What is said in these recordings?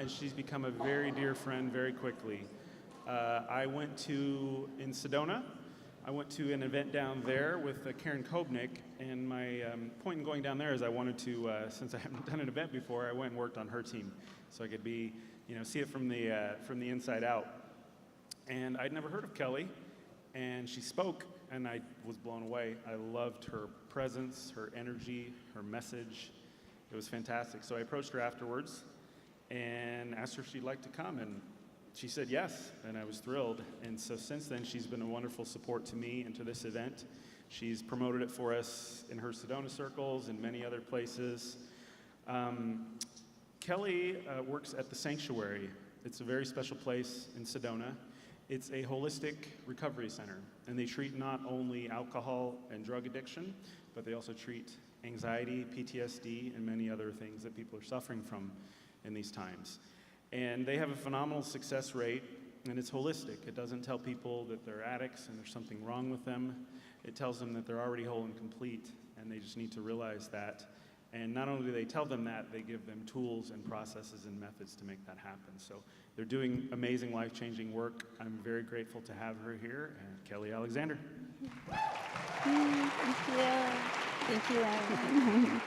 and she's become a very dear friend very quickly. In Sedona, I went to an event down there with Karen Kobnick, and my point in going down there is I wanted to, since I haven't done an event before, I went and worked on her team, so I could see it from the inside out. And I'd never heard of Kelley, and she spoke, and I was blown away. I loved her presence, her energy, her message. It was fantastic. So I approached her afterwards and asked her if she'd like to come, and she said yes, and I was thrilled. And so since then, she's been a wonderful support to me and to this event. She's promoted it for us in her Sedona circles and many other places. Kelley works at the Sanctuary. It's a very special place in Sedona. It's a holistic recovery center, and they treat not only alcohol and drug addiction, but they also treat anxiety, PTSD, and many other things that people are suffering from in these times. And they have a phenomenal success rate, and it's holistic. It doesn't tell people that they're addicts and there's something wrong with them. It tells them that they're already whole and complete, and they just need to realize that. And not only do they tell them that, they give them tools and processes and methods to make that happen. So they're doing amazing, life-changing work. I'm very grateful to have her here, and Kelley Alexander. Thank you. Thank you, Eben.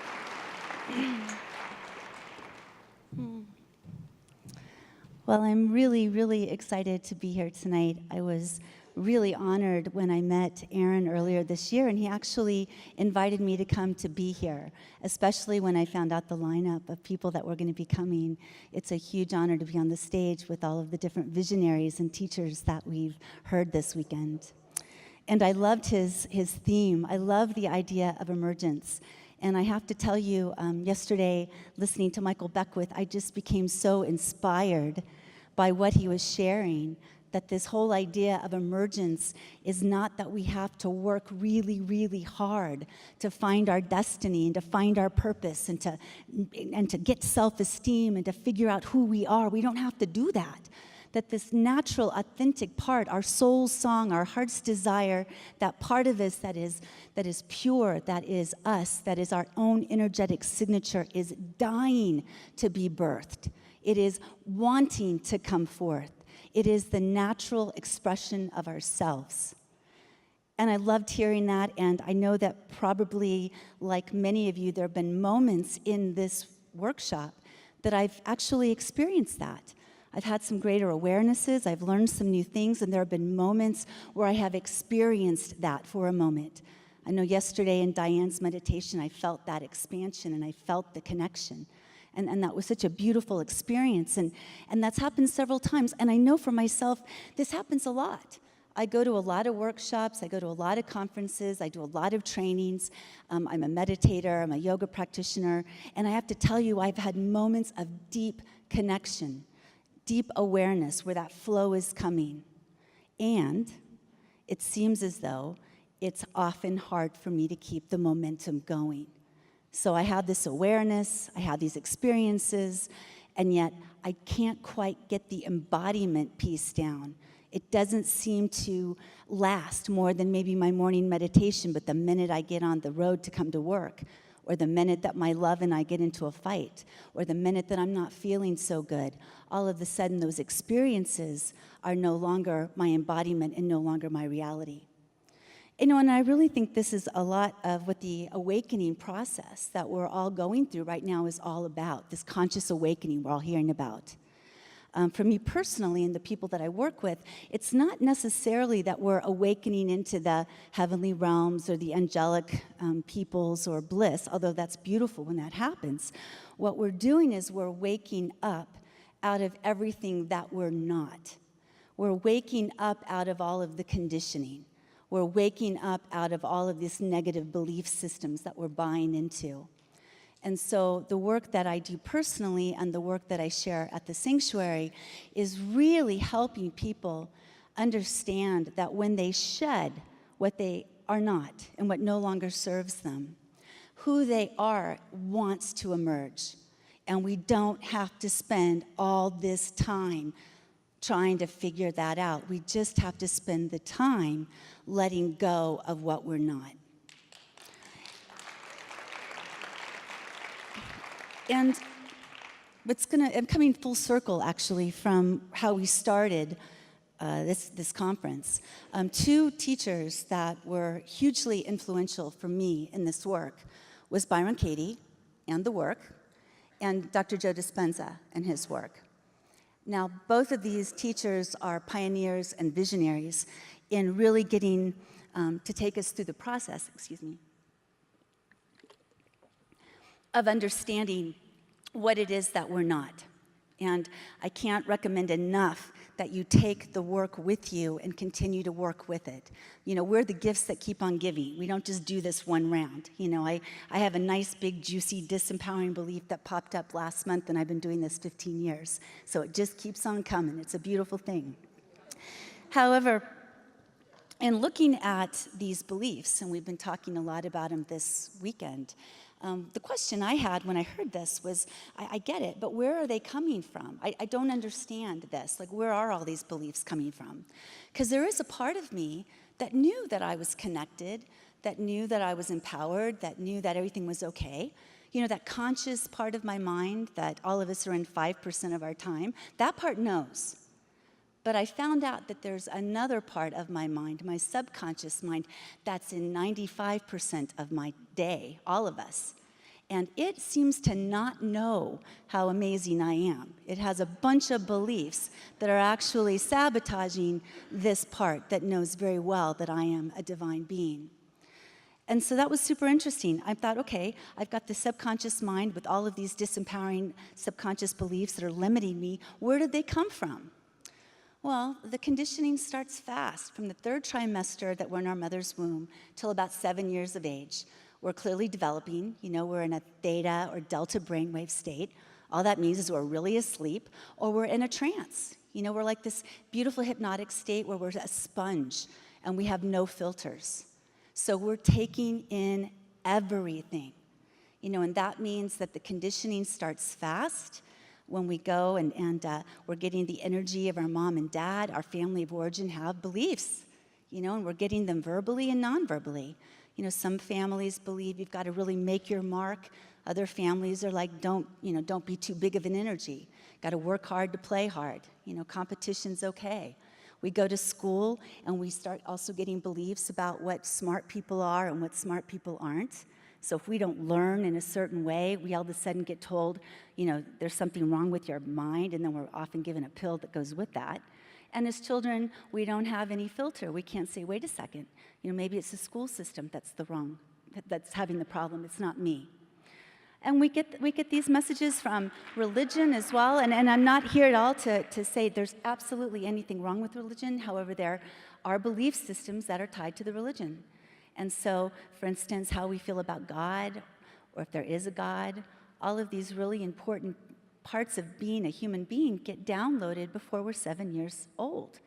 Well, I'm really, really excited to be here tonight. I was really honored when I met Aaron earlier this year, and he actually invited me to come to be here, especially when I found out the lineup of people that were going to be coming. It's a huge honor to be on the stage with all of the different visionaries and teachers that we've heard this weekend. And I loved his theme. I love the idea of emergence. And I have to tell you, yesterday, listening to Michael Beckwith, I just became so inspired by what he was sharing, that this whole idea of emergence is not that we have to work really, really hard to find our destiny and to find our purpose and to get self-esteem and to figure out who we are. We don't have to do that. That this natural, authentic part, our soul's song, our heart's desire, that part of us that is pure, that is us, that is our own energetic signature, is dying to be birthed. It is wanting to come forth. It is the natural expression of ourselves. And I loved hearing that, and I know that probably, like many of you, there have been moments in this workshop that I've actually experienced that. I've had some greater awarenesses, I've learned some new things, and there have been moments where I have experienced that for a moment. I know yesterday in Diane's meditation, I felt that expansion and I felt the connection. And that was such a beautiful experience, and that's happened several times. And I know for myself, this happens a lot. I go to a lot of workshops, I go to a lot of conferences, I do a lot of trainings. I'm a meditator, I'm a yoga practitioner, and I have to tell you, I've had moments of deep connection, deep awareness where that flow is coming. And it seems as though it's often hard for me to keep the momentum going. So I have this awareness, I have these experiences, and yet I can't quite get the embodiment piece down. It doesn't seem to last more than maybe my morning meditation, but the minute I get on the road to come to work, or the minute that my love and I get into a fight, or the minute that I'm not feeling so good, all of a sudden those experiences are no longer my embodiment and no longer my reality. And I really think this is a lot of what the awakening process that we're all going through right now is all about, this conscious awakening we're all hearing about. For me personally and the people that I work with, it's not necessarily that we're awakening into the heavenly realms or the angelic peoples or bliss, although that's beautiful when that happens. What we're doing is we're waking up out of everything that we're not. We're waking up out of all of the conditioning. We're waking up out of all of these negative belief systems that we're buying into. And so the work that I do personally and the work that I share at the sanctuary is really helping people understand that when they shed what they are not and what no longer serves them, who they are wants to emerge. And we don't have to spend all this time trying to figure that out. We just have to spend the time letting go of what we're not. And I'm coming full circle, actually, from how we started this conference. Two teachers that were hugely influential for me in this work was Byron Katie and the work, and Dr. Joe Dispenza and his work. Now, both of these teachers are pioneers and visionaries in really getting to take us through the process, of understanding what it is that we're not. And I can't recommend enough that you take the work with you and continue to work with it. You know, we're the gifts that keep on giving. We don't just do this one round. You know, I have a nice, big, juicy, disempowering belief that popped up last month, and I've been doing this 15 years. So it just keeps on coming. It's a beautiful thing. However, in looking at these beliefs, and we've been talking a lot about them this weekend, the question I had when I heard this was, I get it, but where are they coming from? I don't understand this. Like, where are all these beliefs coming from? Because there is a part of me that knew that I was connected, that knew that I was empowered, that knew that everything was okay. You know, that conscious part of my mind that all of us are in 5% of our time, that part knows. But I found out that there's another part of my mind, my subconscious mind, that's in 95% of my day, all of us. And it seems to not know how amazing I am. It has a bunch of beliefs that are actually sabotaging this part that knows very well that I am a divine being. And so that was super interesting. I thought, okay, I've got the subconscious mind with all of these disempowering subconscious beliefs that are limiting me. Where did they come from? Well, the conditioning starts fast. From the 3rd trimester that we're in our mother's womb till about 7 years of age. We're clearly developing. You know, we're in a theta or delta brainwave state. All that means is we're really asleep or we're in a trance. You know, we're like this beautiful hypnotic state where we're a sponge and we have no filters. So we're taking in everything. You know, and that means that the conditioning starts fast. When we go and we're getting the energy of our mom and dad, our family of origin have beliefs, you know, and we're getting them verbally and non-verbally. You know, some families believe you've got to really make your mark. Other families are like, don't be too big of an energy. Got to work hard to play hard. You know, competition's okay. We go to school and we start also getting beliefs about what smart people are and what smart people aren't. So if we don't learn in a certain way, we all of a sudden get told, you know, there's something wrong with your mind, and then we're often given a pill that goes with that. And as children, we don't have any filter. We can't say, wait a second, you know, maybe it's the school system that's having the problem. It's not me. And we get these messages from religion as well, and I'm not here at all to say there's absolutely anything wrong with religion. However, there are belief systems that are tied to the religion. And so, for instance, how we feel about God, or if there is a God, all of these really important parts of being a human being get downloaded before we're 7 years old.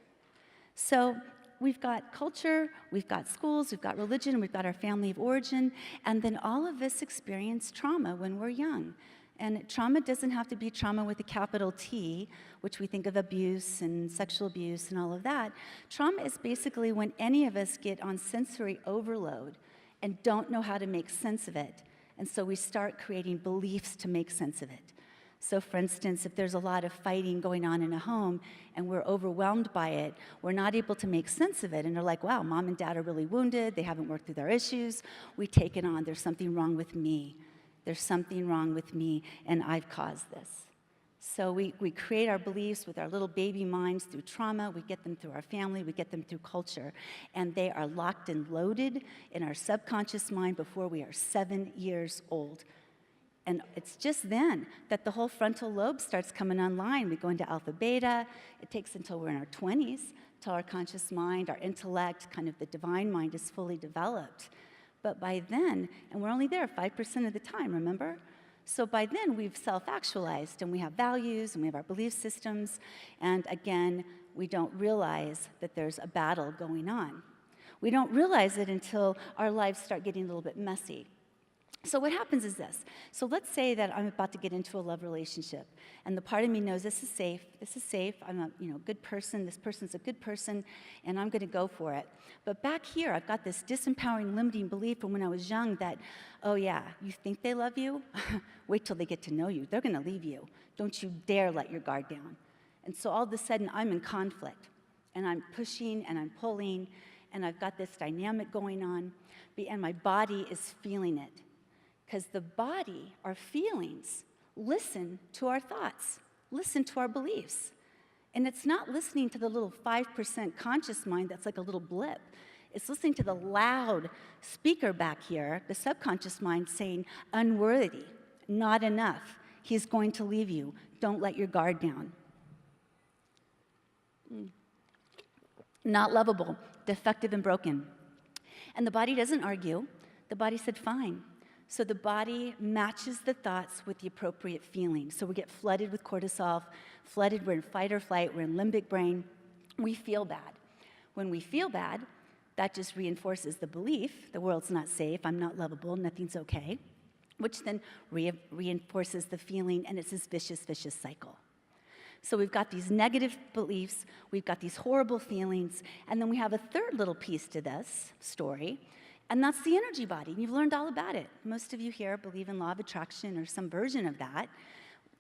So we've got culture, we've got schools, we've got religion, we've got our family of origin, and then all of us experience trauma when we're young. And trauma doesn't have to be trauma with a capital T, which we think of abuse and sexual abuse and all of that. Trauma is basically when any of us get on sensory overload and don't know how to make sense of it. And so we start creating beliefs to make sense of it. So for instance, if there's a lot of fighting going on in a home and we're overwhelmed by it, we're not able to make sense of it. And they're like, wow, mom and dad are really wounded. They haven't worked through their issues. We take it on. There's something wrong with me. There's something wrong with me, and I've caused this. So we create our beliefs with our little baby minds through trauma. We get them through our family. We get them through culture. And they are locked and loaded in our subconscious mind before we are 7 years old. And it's just then that the whole frontal lobe starts coming online. We go into alpha beta. It takes until we're in our 20s till our conscious mind, our intellect, kind of the divine mind is fully developed. But by then, and we're only there 5% of the time, remember? So by then, we've self-actualized, and we have values, and we have our belief systems, and again, we don't realize that there's a battle going on. We don't realize it until our lives start getting a little bit messy. So what happens is this. So let's say that I'm about to get into a love relationship, and the part of me knows this is safe, I'm a good person, this person's a good person, and I'm gonna go for it. But back here, I've got this disempowering, limiting belief from when I was young that, oh yeah, you think they love you? Wait till they get to know you. They're gonna leave you. Don't you dare let your guard down. And so all of a sudden, I'm in conflict, and I'm pushing, and I'm pulling, and I've got this dynamic going on, and my body is feeling it. Because the body, our feelings, listen to our thoughts, listen to our beliefs. And it's not listening to the little 5% conscious mind that's like a little blip. It's listening to the loud speaker back here, the subconscious mind saying, unworthy, not enough, he's going to leave you, don't let your guard down. Not lovable, defective and broken. And the body doesn't argue. The body said, fine. So the body matches the thoughts with the appropriate feelings. So we get flooded with cortisol, we're in fight or flight, we're in limbic brain. We feel bad. When we feel bad, that just reinforces the belief, the world's not safe, I'm not lovable, nothing's okay, which then reinforces the feeling, and it's this vicious cycle. So we've got these negative beliefs, we've got these horrible feelings, and then we have a third little piece to this story, and that's the energy body. You've learned all about it. Most of you here believe in law of attraction or some version of that.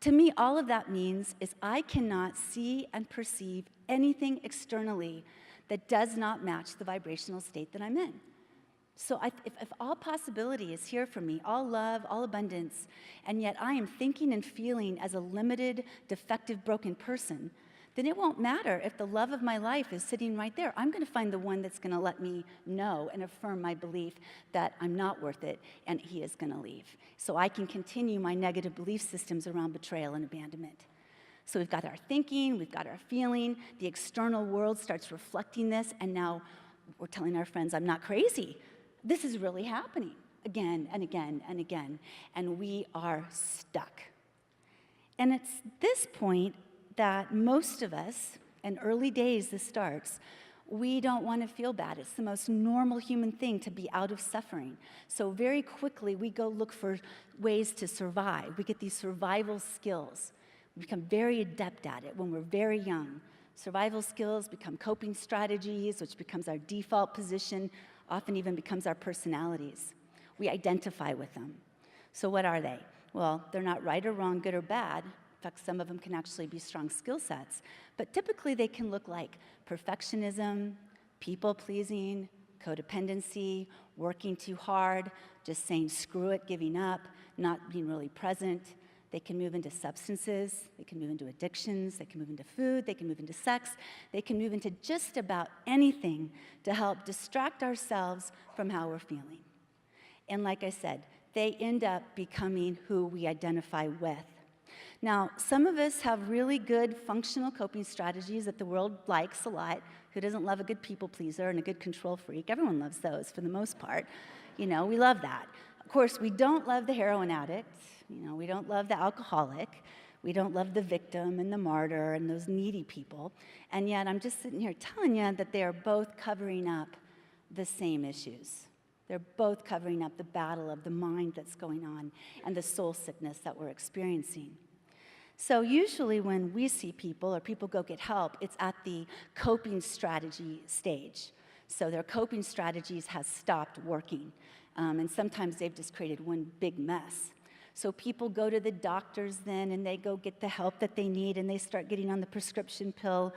To me, all of that means is I cannot see and perceive anything externally that does not match the vibrational state that I'm in. So if all possibility is here for me, all love, all abundance, and yet I am thinking and feeling as a limited, defective, broken person, then it won't matter if the love of my life is sitting right there. I'm going to find the one that's going to let me know and affirm my belief that I'm not worth it and he is going to leave. So I can continue my negative belief systems around betrayal and abandonment. So we've got our thinking, we've got our feeling, the external world starts reflecting this, and now we're telling our friends, I'm not crazy. This is really happening again and again and again, and we are stuck. And it's this point that most of us, in early days this starts, we don't want to feel bad. It's the most normal human thing to be out of suffering. So very quickly, we go look for ways to survive. We get these survival skills. We become very adept at it when we're very young. Survival skills become coping strategies, which becomes our default position, often even becomes our personalities. We identify with them. So what are they? Well, they're not right or wrong, good or bad. In fact, some of them can actually be strong skill sets. But typically, they can look like perfectionism, people-pleasing, codependency, working too hard, just saying screw it, giving up, not being really present. They can move into substances, they can move into addictions, they can move into food, they can move into sex, they can move into just about anything to help distract ourselves from how we're feeling. And like I said, they end up becoming who we identify with. Now, some of us have really good functional coping strategies that the world likes a lot. Who doesn't love a good people pleaser and a good control freak? Everyone loves those for the most part. We love that. Of course, we don't love the heroin addict. We don't love the alcoholic. We don't love the victim and the martyr and those needy people. And yet, I'm just sitting here telling you that they are both covering up the same issues. They're both covering up the battle of the mind that's going on and the soul sickness that we're experiencing. So usually when we see people or people go get help, it's at the coping strategy stage. So their coping strategies has stopped working. And sometimes they've just created one big mess. So people go to the doctors then, and they go get the help that they need, and they start getting on the prescription pill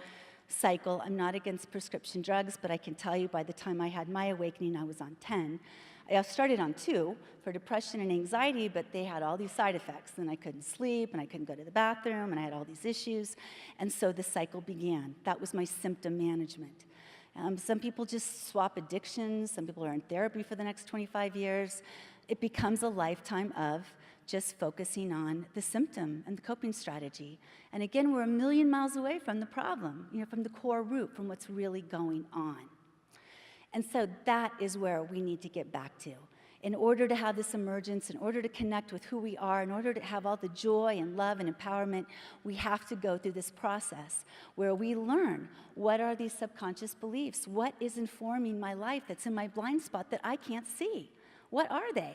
cycle. I'm not against prescription drugs, but I can tell you by the time I had my awakening, I was on 10. I started on 2 for depression and anxiety, but they had all these side effects. Then I couldn't sleep, and I couldn't go to the bathroom, and I had all these issues. And so the cycle began. That was my symptom management. Some people just swap addictions. Some people are in therapy for the next 25 years. It becomes a lifetime of just focusing on the symptom and the coping strategy. And again, we're a million miles away from the problem, from the core root, from what's really going on. And so that is where we need to get back to. In order to have this emergence, in order to connect with who we are, in order to have all the joy and love and empowerment, we have to go through this process where we learn what are these subconscious beliefs? What is informing my life that's in my blind spot that I can't see? What are they?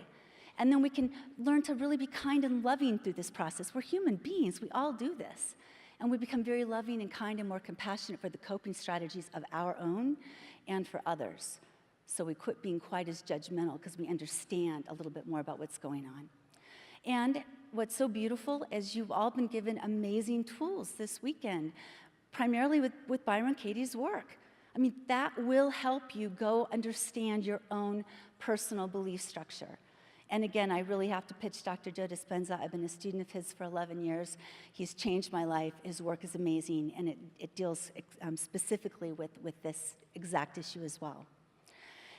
And then we can learn to really be kind and loving through this process. We're human beings. We all do this. And we become very loving and kind and more compassionate for the coping strategies of our own and for others. So we quit being quite as judgmental because we understand a little bit more about what's going on. And what's so beautiful is you've all been given amazing tools this weekend, primarily with Byron Katie's work. I mean, that will help you go understand your own personal belief structure. And again, I really have to pitch Dr. Joe Dispenza. I've been a student of his for 11 years. He's changed my life. His work is amazing, and it deals specifically with this exact issue as well.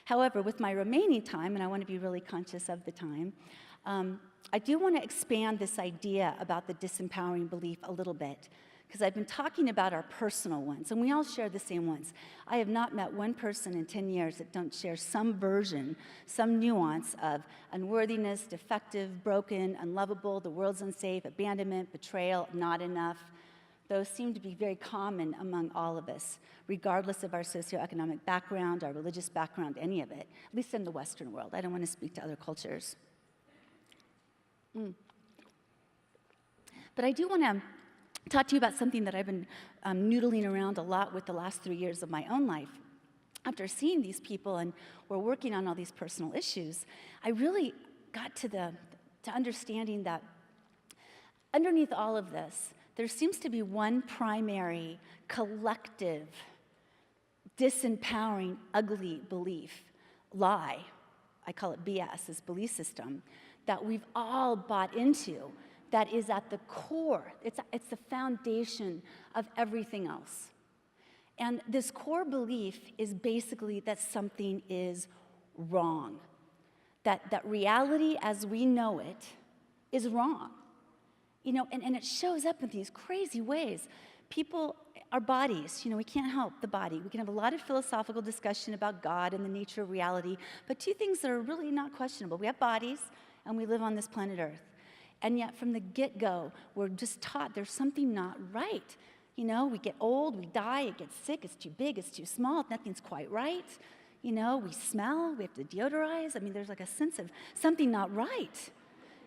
However, with my remaining time, and I want to be really conscious of the time, I do want to expand this idea about the disempowering belief a little bit, because I've been talking about our personal ones, and we all share the same ones. I have not met one person in 10 years that don't share some version, some nuance of unworthiness, defective, broken, unlovable, the world's unsafe, abandonment, betrayal, not enough. Those seem to be very common among all of us, regardless of our socioeconomic background, our religious background, any of it, at least in the Western world. I don't want to speak to other cultures. But I do want to talk to you about something that I've been noodling around a lot with the last 3 years of my own life. After seeing these people and we're working on all these personal issues, I really got to understanding that underneath all of this, there seems to be one primary, collective, disempowering, ugly belief, lie. I call it BS, this belief system, that we've all bought into, that is at the core. It's the foundation of everything else. And this core belief is basically that something is wrong, that reality as we know it is wrong. You know, and it shows up in these crazy ways. People, our bodies, we can't help the body. We can have a lot of philosophical discussion about God and the nature of reality, but two things that are really not questionable. We have bodies, and we live on this planet Earth. And yet, from the get-go, we're just taught there's something not right. We get old, we die, it gets sick, it's too big, it's too small, nothing's quite right. We smell, we have to deodorize. I mean, there's like a sense of something not right.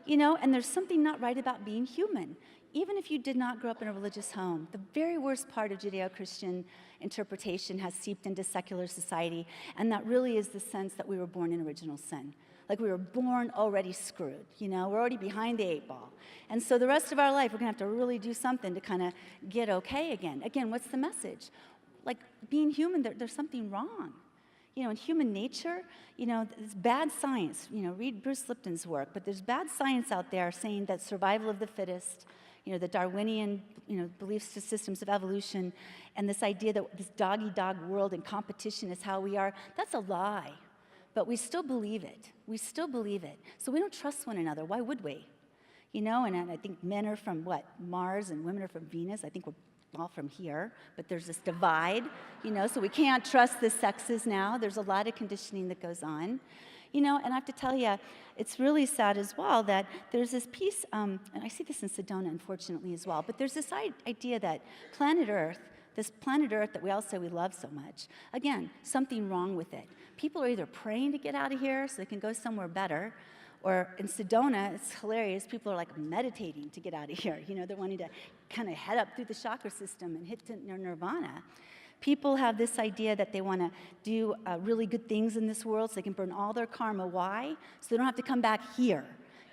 And there's something not right about being human. Even if you did not grow up in a religious home, the very worst part of Judeo-Christian interpretation has seeped into secular society, and that really is the sense that we were born in original sin. Like we were born already screwed, we're already behind the 8 ball. And so the rest of our life, we're gonna have to really do something to kind of get okay again. Again, what's the message? Like being human, there's something wrong. In human nature, it's bad science. Read Bruce Lipton's work, but there's bad science out there saying that survival of the fittest, the Darwinian, belief systems of evolution, and this idea that this dog-eat-dog world and competition is how we are, that's a lie. But we still believe it. We still believe it. So we don't trust one another. Why would we? And I think men are from Mars, and women are from Venus. I think we're all from here, but there's this divide, so we can't trust the sexes now. There's a lot of conditioning that goes on. And I have to tell you, it's really sad as well that there's this piece, and I see this in Sedona, unfortunately, as well, but there's this idea that planet Earth, this planet Earth that we all say we love so much, again, something wrong with it. People are either praying to get out of here so they can go somewhere better, or in Sedona, it's hilarious, people are like meditating to get out of here. They're wanting to kind of head up through the chakra system and hit to nirvana. People have this idea that they want to do really good things in this world so they can burn all their karma. Why? So they don't have to come back here,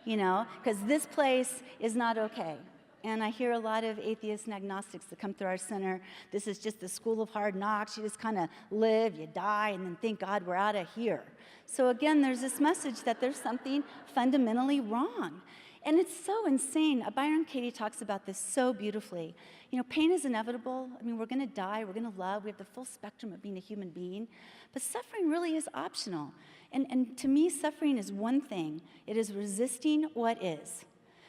because this place is not okay. And I hear a lot of atheists and agnostics that come through our center. This is just the school of hard knocks. You just kind of live, you die, and then thank God we're out of here. So again, there's this message that there's something fundamentally wrong. And it's so insane. Byron Katie talks about this so beautifully. Pain is inevitable. I mean, we're going to die. We're going to love. We have the full spectrum of being a human being. But suffering really is optional. And to me, suffering is one thing. It is resisting what is.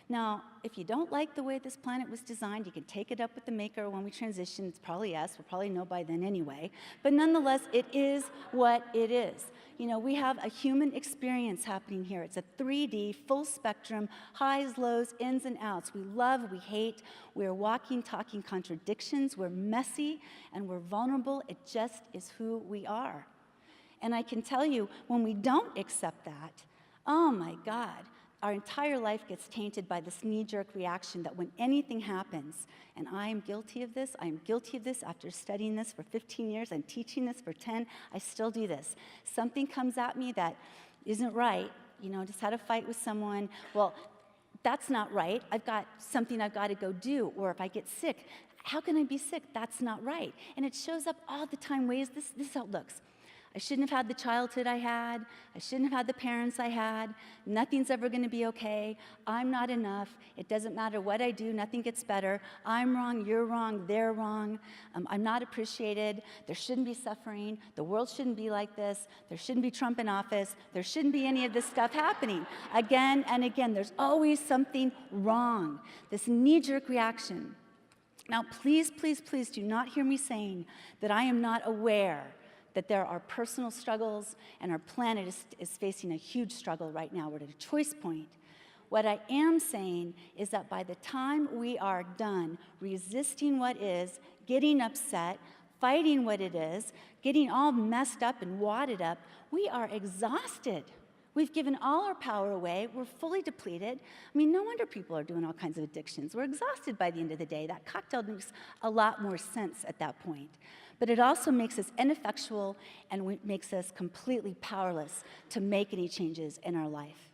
Now, if you don't like the way this planet was designed, you can take it up with the maker when we transition. It's probably us. We'll probably know by then anyway. But nonetheless, it is what it is. We have a human experience happening here. It's a 3D, full spectrum, highs, lows, ins and outs. We love, we hate. We're walking, talking contradictions. We're messy, and we're vulnerable. It just is who we are. And I can tell you, when we don't accept that, oh my God, our entire life gets tainted by this knee-jerk reaction that when anything happens, and I am guilty of this after studying this for 15 years and teaching this for 10, I still do this. Something comes at me that isn't right, just had a fight with someone, well, that's not right, I've got something I've got to go do, or if I get sick, how can I be sick? That's not right. And it shows up all the time ways, this is how it looks. I shouldn't have had the childhood I had. I shouldn't have had the parents I had. Nothing's ever going to be okay. I'm not enough. It doesn't matter what I do. Nothing gets better. I'm wrong. You're wrong. They're wrong. I'm not appreciated. There shouldn't be suffering. The world shouldn't be like this. There shouldn't be Trump in office. There shouldn't be any of this stuff happening. Again and again, there's always something wrong. This knee-jerk reaction. Now, please, please, please do not hear me saying that I am not aware that there are personal struggles, and our planet is facing a huge struggle right now. We're at a choice point. What I am saying is that by the time we are done resisting what is, getting upset, fighting what it is, getting all messed up and wadded up, we are exhausted. We've given all our power away. We're fully depleted. I mean, no wonder people are doing all kinds of addictions. We're exhausted by the end of the day. That cocktail makes a lot more sense at that point. But it also makes us ineffectual and makes us completely powerless to make any changes in our life.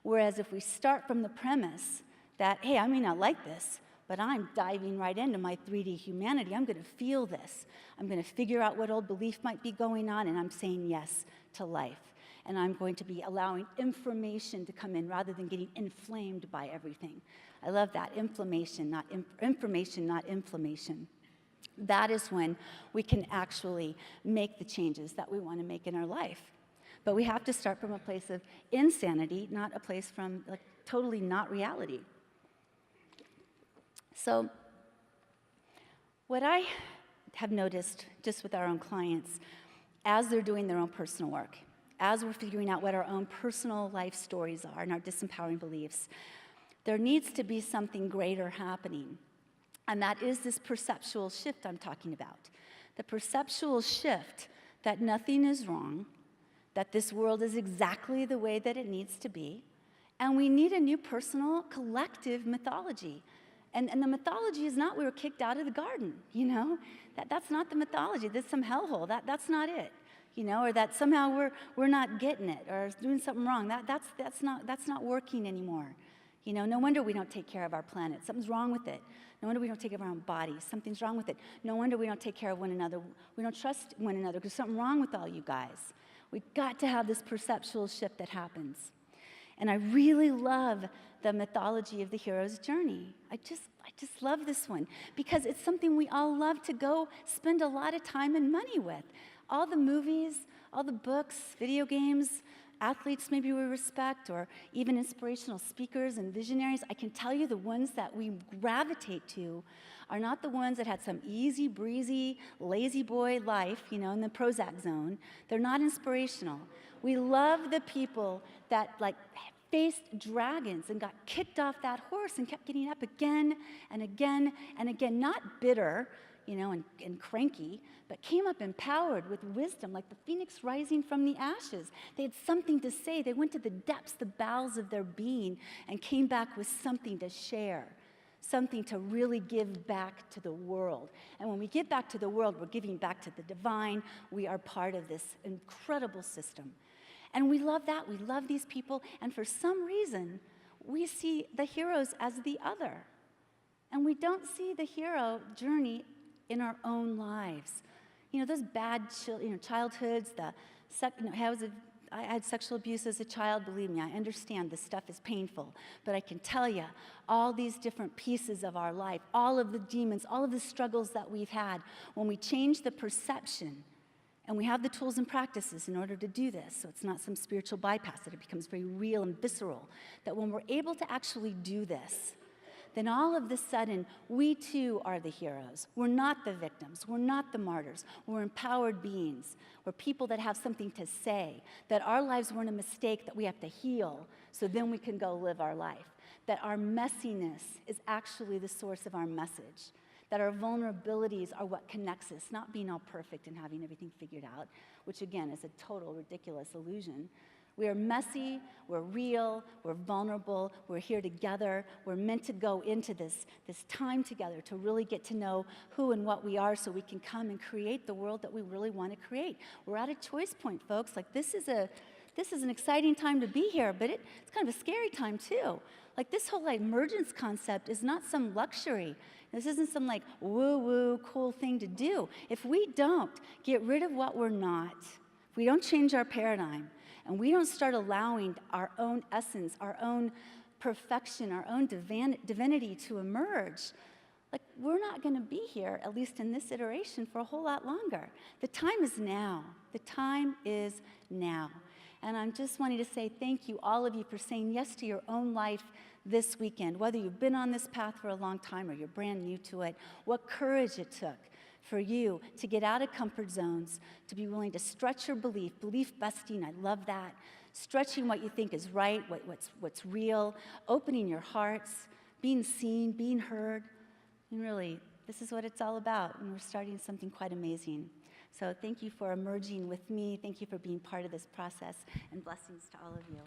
Whereas if we start from the premise that, hey, I may not like this, but I'm diving right into my 3D humanity. I'm going to feel this. I'm going to figure out what old belief might be going on, and I'm saying yes to life. And I'm going to be allowing information to come in rather than getting inflamed by everything. I love that. Information, not inflammation. That is when we can actually make the changes that we want to make in our life. But we have to start from a place of insanity, not a place from totally not reality. So what I have noticed just with our own clients, as they're doing their own personal work, as we're figuring out what our own personal life stories are and our disempowering beliefs, there needs to be something greater happening. And that is this perceptual shift I'm talking about. The perceptual shift that nothing is wrong, that this world is exactly the way that it needs to be, and we need a new personal, collective mythology. And the mythology is not we were kicked out of the garden, That's not the mythology. That's some hellhole. That's not it, or that somehow we're not getting it or doing something wrong. That's not working anymore. No wonder we don't take care of our planet. Something's wrong with it. No wonder we don't take care of our own bodies. Something's wrong with it. No wonder we don't take care of one another. We don't trust one another because something's wrong with all you guys. We've got to have this perceptual shift that happens. And I really love the mythology of the hero's journey. I just love this one because it's something we all love to go spend a lot of time and money with. All the movies, all the books, video games, athletes maybe we respect, or even inspirational speakers and visionaries, I can tell you the ones that we gravitate to are not the ones that had some easy breezy, lazy boy life, in the Prozac zone. They're not inspirational. We love the people that faced dragons and got kicked off that horse and kept getting up again and again and again, not bitter, and cranky, but came up empowered with wisdom, like the phoenix rising from the ashes. They had something to say. They went to the depths, the bowels of their being, and came back with something to share, something to really give back to the world. And when we give back to the world, we're giving back to the divine. We are part of this incredible system. And we love that. We love these people. And for some reason, we see the heroes as the other. And we don't see the hero journey in our own lives. Those bad childhoods, I had sexual abuse as a child. Believe me, I understand this stuff is painful. But I can tell you, all these different pieces of our life, all of the demons, all of the struggles that we've had, when we change the perception, and we have the tools and practices in order to do this, so it's not some spiritual bypass, that it becomes very real and visceral, that when we're able to actually do this, then all of a sudden, we too are the heroes. We're not the victims. We're not the martyrs. We're empowered beings. We're people that have something to say, that our lives weren't a mistake that we have to heal, so then we can go live our life, that our messiness is actually the source of our message, that our vulnerabilities are what connects us, not being all perfect and having everything figured out, which again is a total ridiculous illusion. We are messy, we're real, we're vulnerable, we're here together. We're meant to go into this time together to really get to know who and what we are so we can come and create the world that we really want to create. We're at a choice point, folks. Like, this is an exciting time to be here, but it's kind of a scary time too. Like, this whole emergence concept is not some luxury. This isn't some like woo-woo cool thing to do. If we don't get rid of what we're not, if we don't change our paradigm, and we don't start allowing our own essence, our own perfection, our own divinity to emerge, like, we're not going to be here, at least in this iteration, for a whole lot longer. The time is now. The time is now. And I'm just wanting to say thank you, all of you, for saying yes to your own life this weekend. Whether you've been on this path for a long time or you're brand new to it, what courage it took for you to get out of comfort zones, to be willing to stretch your belief busting, I love that, stretching what you think is right, what's real, opening your hearts, being seen, being heard. And really, this is what it's all about, and we're starting something quite amazing. So thank you for emerging with me. Thank you for being part of this process, and blessings to all of you.